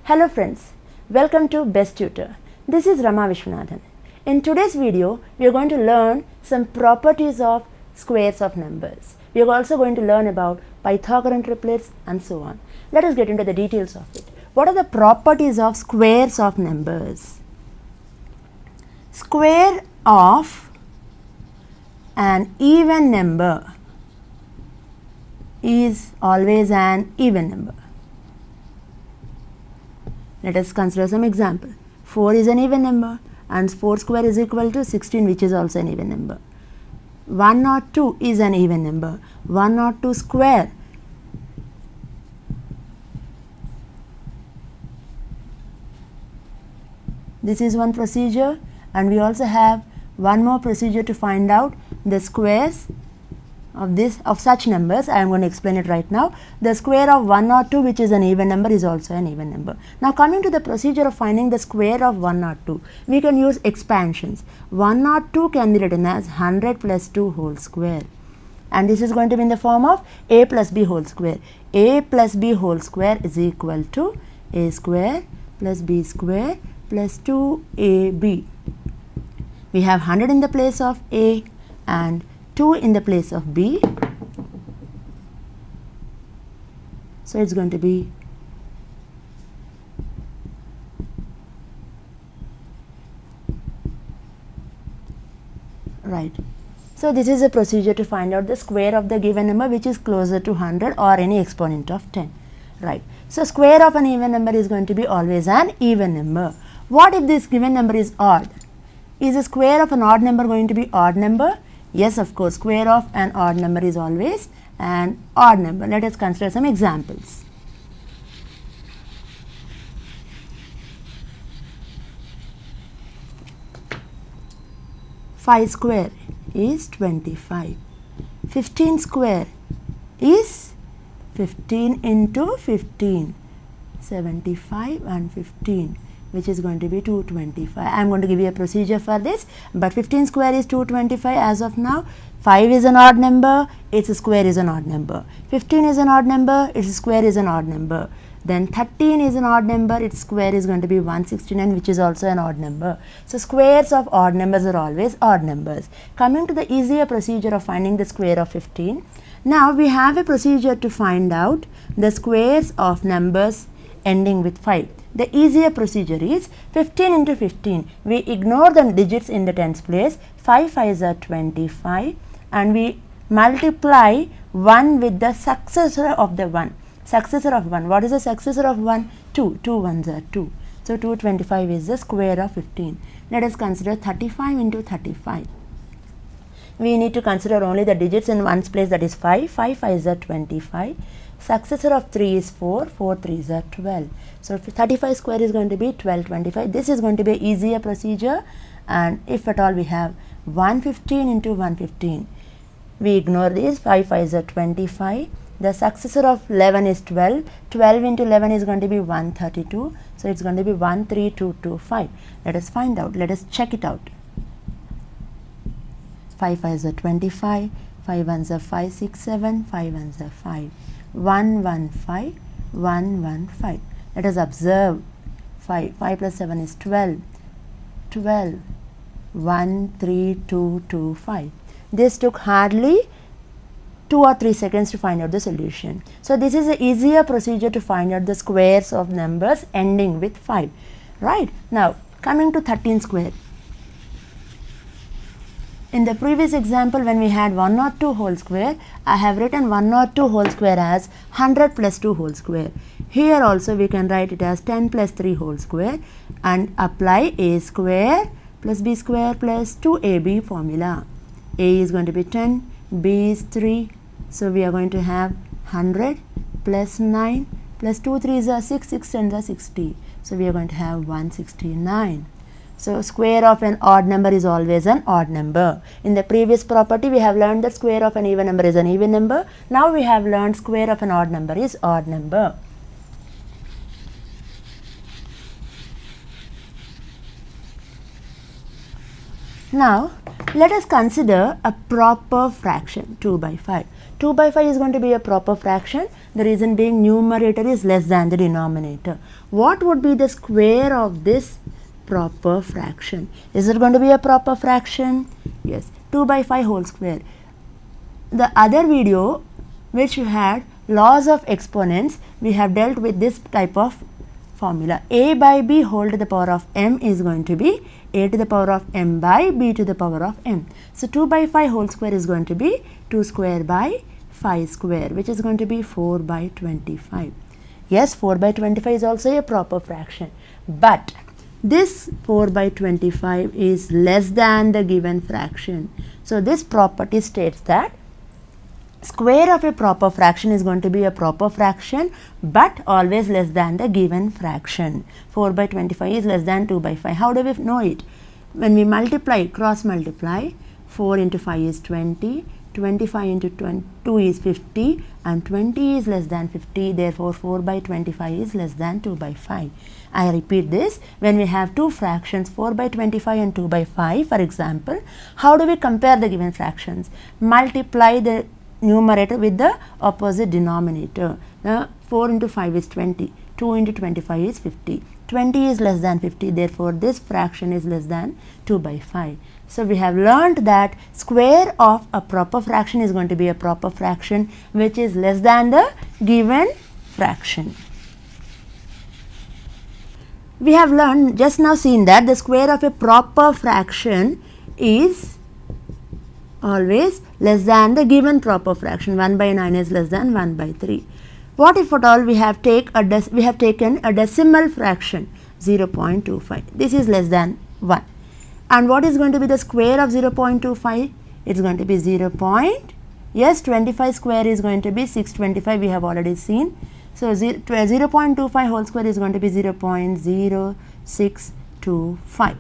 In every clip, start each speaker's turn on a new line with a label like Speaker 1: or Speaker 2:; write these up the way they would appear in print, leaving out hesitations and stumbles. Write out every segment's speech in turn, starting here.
Speaker 1: Hello friends, welcome to Best Tutor. This is Rama Vishwanathan. In today's video, we are going to learn some properties of squares of numbers. We are also going to learn about Pythagorean triplets and so on. Let us get into the details of it. What are the properties of squares of numbers? Square of an even number is always an even number. Let us consider some example. 4 is an even number and 4 square is equal to 16, which is also an even number. 102 is an even number. 102 square this is one procedure, and we also have one more procedure to find out the squares of such numbers. I am going to explain it right now. The square of 102, which is an even number, is also an even number. Now coming to the procedure of finding the square of 102, we can use expansions. 102 can be written as 100 plus 2 whole square, and this is going to be in the form of a plus b whole square. A plus b whole square is equal to a square plus b square plus 2ab. We have 100 in the place of a and 2 in the place of b, so it's going to be right. So this is a procedure to find out the square of the given number which is closer to 100 or any exponent of 10, right. So square of an even number is going to be always an even number. What if this given number is odd? Is the square of an odd number going to be odd number? Yes, of course, square of an odd number is always an odd number. Let us consider some examples. Five square is 25. 15 square is 15 into 15. 75 and 15. Which is going to be 225. I am going to give you a procedure for this, but 15 square is 225 as of now. 5 is an odd number, its square is an odd number. 15 is an odd number, its square is an odd number. Then 13 is an odd number, its square is going to be 169, which is also an odd number. So squares of odd numbers are always odd numbers. Coming to the easier procedure of finding the square of 15. Now we have a procedure to find out the squares of numbers ending with 5. The easier procedure is 15 into 15. We ignore the digits in the tens place. 5 5s are 25, and we multiply 1 with the successor of the 1. Successor of 1. What is the successor of 1? 2. 2 1s are 2. So 225 is the square of 15. Let us consider 35 into 35. We need to consider only the digits in one's place, that is 5. 5 5s are 25. Successor of 3 is 4. 4 3s are 12. So 35 square is going to be 1225. This is going to be an easier procedure, and if at all we have 115 into 115, we ignore this. 5 5s are 25. The successor of 11 is 12. 12 into 11 is going to be 132. So it's going to be 13225. Let us find out. Let us check it out. 5 5s are 25. 5 1s are 5 6 7. 5 1s are 5. 1 1 5. 1 1 5. Let us observe 5. 5 plus 7 is 12. 12. 1 3 2 2 5. This took hardly 2 or 3 seconds to find out the solution. So this is an easier procedure to find out the squares of numbers ending with 5. Right. Now coming to 13 square. In the previous example, when we had 102 whole square, I have written 102 whole square as 100 plus 2 whole square. Here also we can write it as 10 plus 3 whole square and apply a square plus b square plus 2ab formula. A is going to be 10, b is 3. So we are going to have 100 plus 9 plus 2 3s are 6, 6 10s are 60. So we are going to have 169. So square of an odd number is always an odd number. In the previous property, we have learned that square of an even number is an even number. Now we have learned square of an odd number is odd number. Now Let us consider a proper fraction, 2 by 5. 2 by 5 is going to be a proper fraction. The reason being numerator is less than the denominator. What would be the square of this proper fraction? Is it going to be a proper fraction? Yes, 2 by 5 whole square. The other video which you had, laws of exponents, we have dealt with this type of formula. A by b whole to the power of m is going to be a to the power of m by b to the power of m. So 2 by 5 whole square is going to be 2 square by 5 square, which is going to be 4 by 25. Yes, 4 by 25 is also a proper fraction, but this 4 by 25 is less than the given fraction. So this property states that square of a proper fraction is going to be a proper fraction, but always less than the given fraction. 4 by 25 is less than 2 by 5. How do we know it? When we multiply, cross multiply, 4 into 5 is 20, 25 into 2 is 50, and 20 is less than 50. Therefore, 4 by 25 is less than 2 by 5. I repeat this. When we have two fractions, 4 by 25 and 2 by 5, for example, how do we compare the given fractions? Multiply the numerator with the opposite denominator. 4 into 5 is 20, 2 into 25 is 50, 20 is less than 50, therefore this fraction is less than 2 by 5. So we have learned that square of a proper fraction is going to be a proper fraction which is less than the given fraction. We have learned, just now seen, that the square of a proper fraction is always less than the given proper fraction. 1 by 9 is less than 1 by 3. What if at all we have taken a decimal fraction, 0.25. This is less than 1. And what is going to be the square of 0.25? It's going to be 25 square is going to be 625, we have already seen. So 0.25 whole square is going to be 0.0625.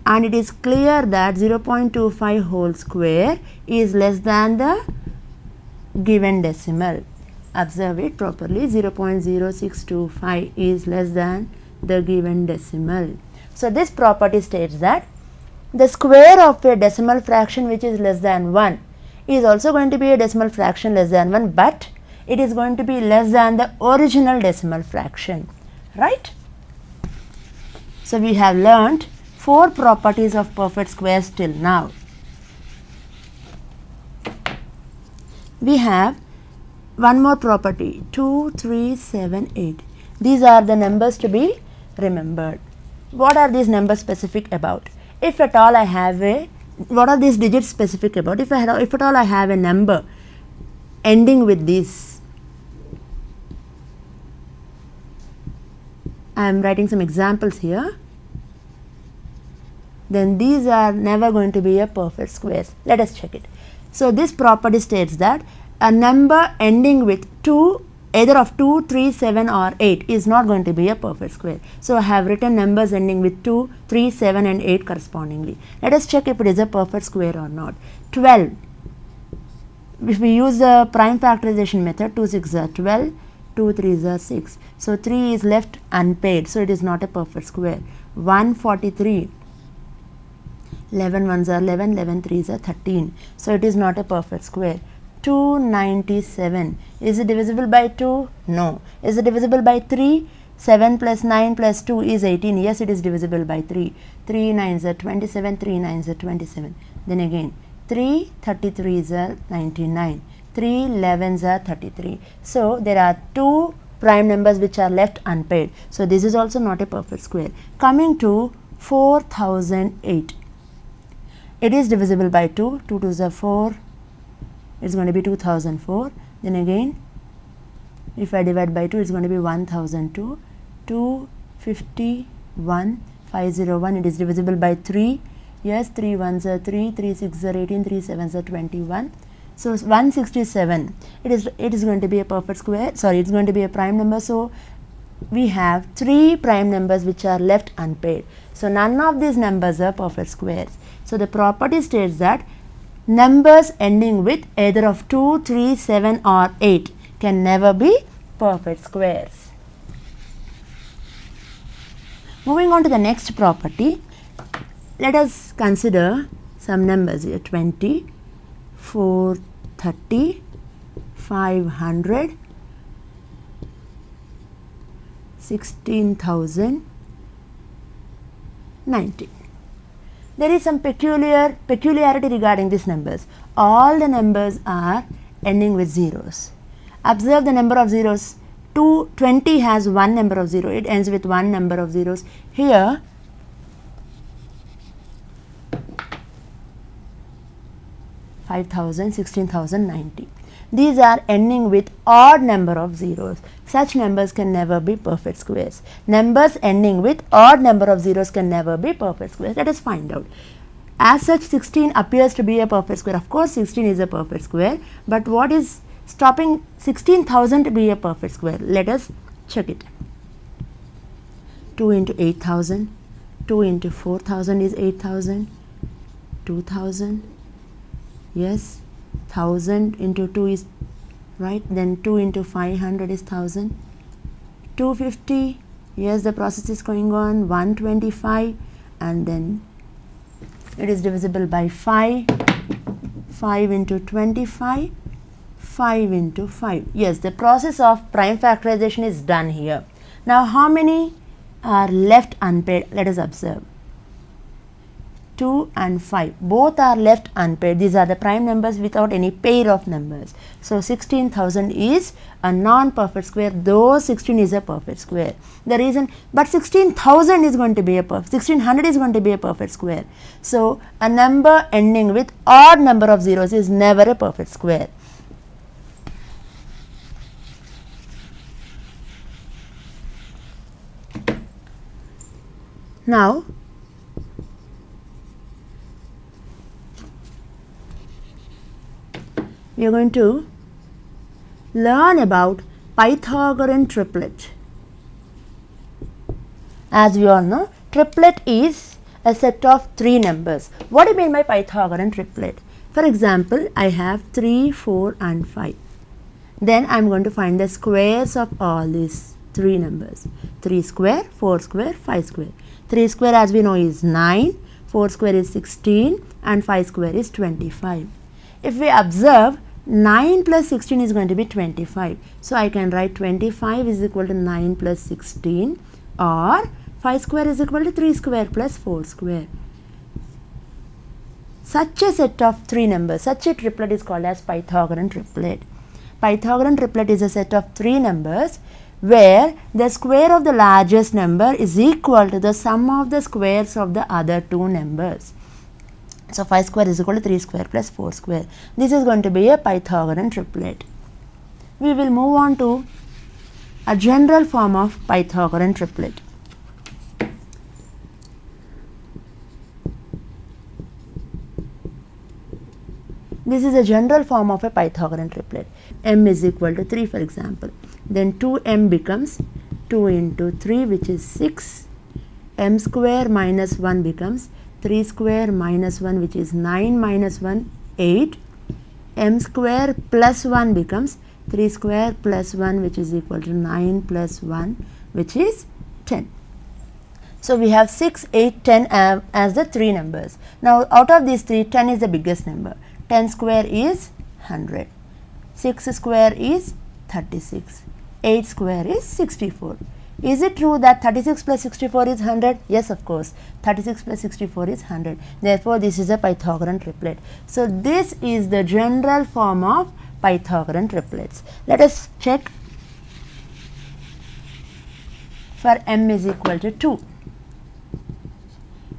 Speaker 1: And it is clear that 0.25 whole square is less than the given decimal. Observe it properly. 0.0625 is less than the given decimal. So this property states that the square of a decimal fraction which is less than 1 is also going to be a decimal fraction less than 1, but it is going to be less than the original decimal fraction, right? So we have learnt 4 properties of perfect squares till now. We have one more property, 2, 3, 7, 8. These are the numbers to be remembered. What are these numbers specific about? If at all I have a, what are these digits specific about? If at all I have a number ending with this, I am writing some examples here, then these are never going to be a perfect squares. Let us check it. So this property states that a number ending with 2, either of 2, 3, 7 or 8 is not going to be a perfect square. So I have written numbers ending with 2, 3, 7 and 8 correspondingly. Let us check if it is a perfect square or not. 12. If we use the prime factorization method, 2 6 are 12, 2 3s are 6. So 3 is left unpaired, so it is not a perfect square. 143. 11 1s are 11, 11 3s are 13. So it is not a perfect square. 297. Is it divisible by 2? No. Is it divisible by 3? 7 plus 9 plus 2 is 18. Yes, it is divisible by 3. 3 9s are 27, 3 9s are 27. Then again, 3 33s are 99. 3 11s are 33. So there are 2 prime numbers which are left unpaired. So this is also not a perfect square. Coming to 4008. It is divisible by 2. 2 2s are 4. It's going to be 2004. Then again, if I divide by 2, it's going to be 1002. 251, 501. It is divisible by 3. Yes, 3 1s are 3, 3 6s are 18, 3 7s are 21. So 167. It is going to be a perfect square. Sorry, it's going to be a prime number. So we have 3 prime numbers which are left unpaired. So none of these numbers are perfect squares. So the property states that numbers ending with either of 2, 3, 7 or 8 can never be perfect squares. Moving on to the next property, let us consider some numbers here: 20, 430, 500, 16,090. There is some peculiarity regarding these numbers. All the numbers are ending with zeros. Observe the number of zeros. 20 has one number of zero. It ends with one number of zeros. Here, (5,000), 16,090. These are ending with odd number of zeros. Such numbers can never be perfect squares. Numbers ending with odd number of zeros can never be perfect squares. Let us find out. As such, 16 appears to be a perfect square. Of course, 16 is a perfect square. But what is stopping 16,000 to be a perfect square? Let us check it. 2 into 8,000. 2 into 4,000 is 8,000. 2,000. Yes. 1,000 into 2 is right. Then 2 into 500 is 1,000. 250. Yes, the process is going on. 125, and then it is divisible by 5. 5 into 25. 5 into 5. Yes, the process of prime factorization is done here. Now, how many are left unpaired? Let us observe. 2 and 5, both are left unpaired. These are the prime numbers without any pair of numbers. So 16,000 is a non-perfect square, though 16 is a perfect square. The reason, but 16,000 is going to be a perfect, 1600 is going to be a perfect square. So a number ending with odd number of zeros is never a perfect square. Now, we are going to learn about Pythagorean triplet. As we all know, triplet is a set of three numbers. What do you mean by Pythagorean triplet? For example, I have 3, 4 and 5. Then I am going to find the squares of all these three numbers. 3 square, 4 square, 5 square. 3 square, as we know, is 9, 4 square is 16 and 5 square is 25. If we observe, 9 plus 16 is going to be 25. So I can write 25 is equal to 9 plus 16, or 5 square is equal to 3 square plus 4 square. Such a set of three numbers, such a triplet is called as Pythagorean triplet. Pythagorean triplet is a set of three numbers where the square of the largest number is equal to the sum of the squares of the other two numbers. So 5 square is equal to 3 square plus 4 square. This is going to be a Pythagorean triplet. We will move on to a general form of Pythagorean triplet. This is a general form of a Pythagorean triplet. M is equal to 3, for example. Then 2m becomes 2 into 3, which is 6. M square minus 1 becomes 3 square minus 1, which is 9 minus 1, 8. M square plus 1 becomes 3 square plus 1, which is equal to 9 plus 1, which is 10. So we have 6, 8, 10 as the three numbers. Now out of these three, 10 is the biggest number. 10 square is 100. 6 square is 36. 8 square is 64. Is it true that 36 plus 64 is 100? Yes, of course. 36 plus 64 is 100. Therefore, this is a Pythagorean triplet. So, this is the general form of Pythagorean triplets. Let us check for m is equal to 2.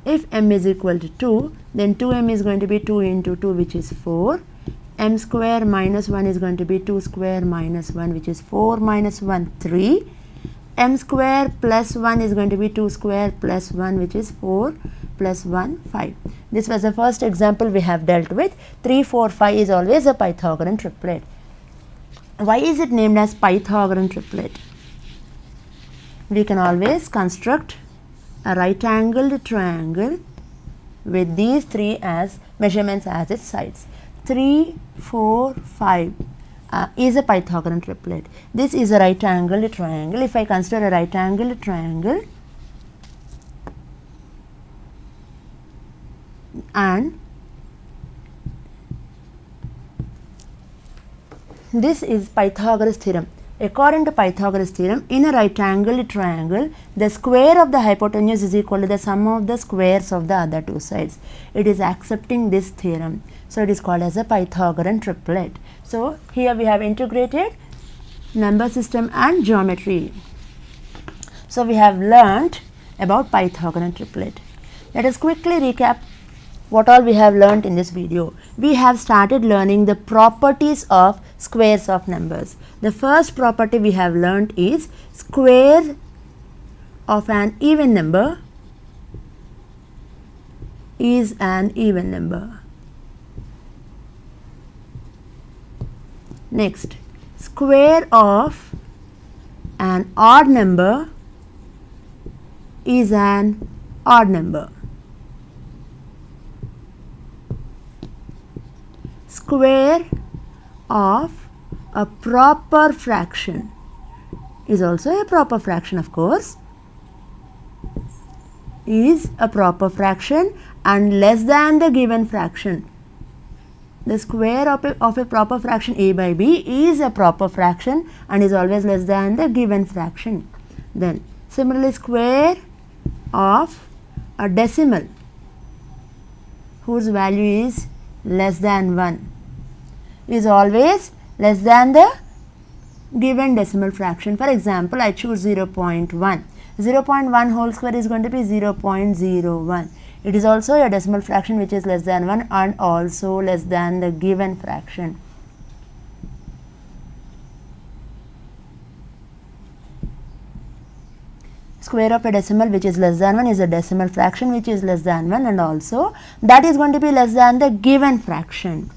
Speaker 1: If m is equal to 2, then 2m is going to be 2 into 2, which is 4. M square minus 1 is going to be 2 square minus 1, which is 4 minus 1, 3. M square plus 1 is going to be 2 square plus 1, which is 4 plus 1, 5. This was the first example we have dealt with. 3, 4, 5 is always a Pythagorean triplet. Why is it named as Pythagorean triplet? We can always construct a right angled triangle with these three as measurements as its sides. 3, 4, 5 is a Pythagorean triplet. This is a right angled triangle. If I consider a right angled triangle and this is Pythagoras theorem. According to Pythagoras theorem, in a right angle triangle, the square of the hypotenuse is equal to the sum of the squares of the other two sides. It is accepting this theorem. So, it is called as a Pythagorean triplet. So, here we have integrated number system and geometry. So, we have learnt about Pythagorean triplet. Let us quickly recap what all we have learnt in this video. We have started learning the properties of squares of numbers. The first property we have learnt is square of an even number is an even number. Next, square of an odd number is an odd number. Square of a proper fraction is also a proper fraction, of course, is a proper fraction and less than the given fraction. The square of a proper fraction a by b is a proper fraction and is always less than the given fraction. Then similarly, square of a decimal whose value is less than 1 is always less than the given decimal fraction. For example, I choose 0.1. 0.1 whole square is going to be 0.01. It is also a decimal fraction which is less than 1 and also less than the given fraction. Square of a decimal which is less than 1 is a decimal fraction which is less than 1 and also that is going to be less than the given fraction.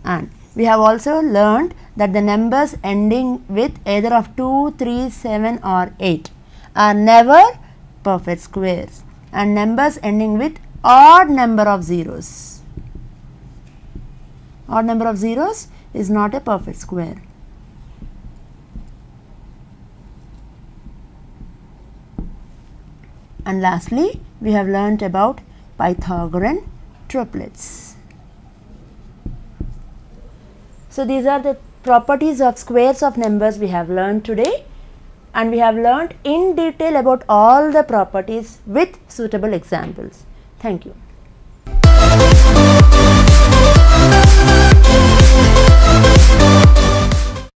Speaker 1: And we have also learned that the numbers ending with either of 2, 3, 7 or 8 are never perfect squares, and numbers ending with odd number of zeros. Odd number of zeros is not a perfect square. And lastly, we have learnt about Pythagorean triplets. So, these are the properties of squares of numbers we have learned today, and we have learnt in detail about all the properties with suitable examples. Thank you.